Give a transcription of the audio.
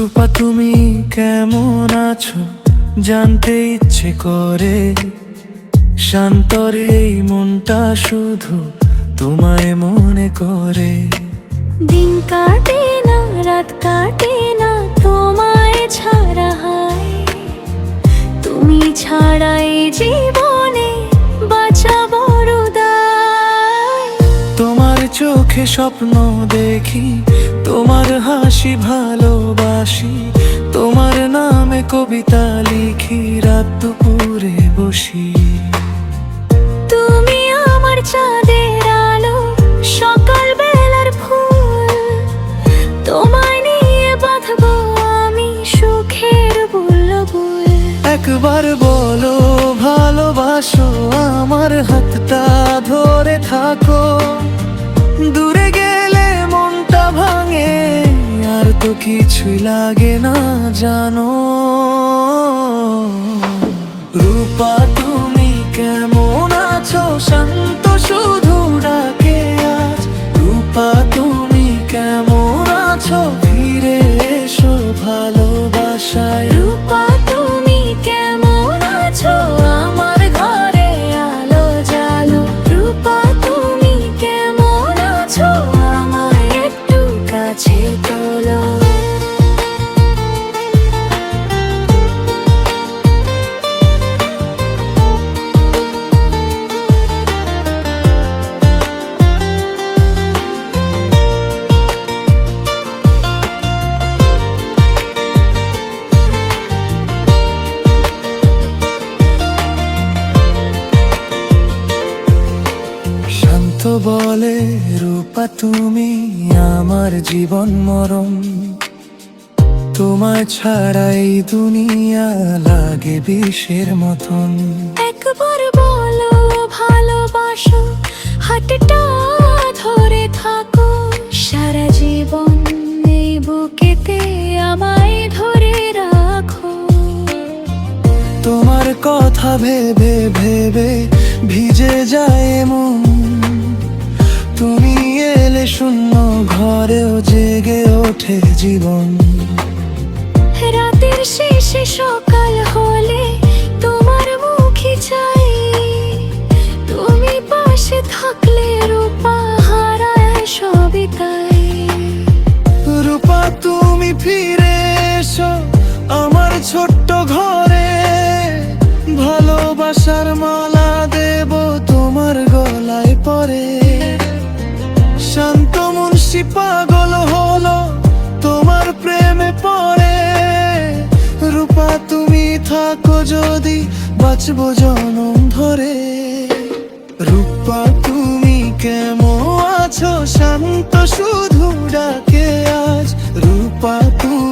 রূপা তুমি কেমন আছো জানতে ইচ্ছে করে, শান্তরে এই মনটা শুধু তোমায় মনে করে। দিন কাটে না রাত কাটে না তোমায় ছাড়া, হায় তুমি ছাড়া এই জীবনে বাঁচা বড় দায়। তোমার চোখে স্বপ্ন দেখি, তোমার হাসি ভালোবাসি, তোমার নামে কবিতা লিখি রাত দুপুরে বসি। তুমি আমার চাঁদের আলো, সকাল বেলার ফুল, তোমায় নিয়ে বাঁধবো আমি সুখের বুলবুল। একবার বলো ভালোবাসো, আমার হাতটা ধরে থাকো। দূরে গেলে মনটা ভাঙে, আর তো কিছুই লাগে না জানো। রূপা তুমি কেমন আছো শান্ত শুধু ডাকে আজ। রূপা তুমি কেমন আছো ফিরে এসো ভালোবাসায়। রূপা তুমি কেমন আছো আমার ঘরে আলো জালো। রূপা তুমি কেমন আছো আমায় একটু কাছে তোলো। শান্ত বলে রূপা তুমি আমার জীবন মরণ। তোমায় ছাড়া এই দুনিয়া লাগে বিষের মতন। একবার বলো ভালোবাসো, হাতটা ধরে থাকো। সারা জীবন এই বুকেতে আমায় ধরে রাখো। তোমার কথা ভেবে ভেবে ভিজে যায় মন। তুমি এলে শূন্য ঘরেও জেগে ওঠে জীবন। রাতের শেষে সকাল হলে তোমার মুখই চাই। তুমি পাশে থাকলে রূপা হারায় সবই তাই। রূপা তুমি ফিরে এসো আমার ছোট্ট ঘরে। ভালোবাসার মালা দেব তোমার গলায় পরে। শান্ত মুন্সি পাগল হলো তোমার প্রেমে পড়ে। রূপা তুমি থাকো যদি বাঁচবো জনম ধরে। রূপা তুমি কেমন আছো শান্ত শুধু ডাকে আজ। রূপা তুমি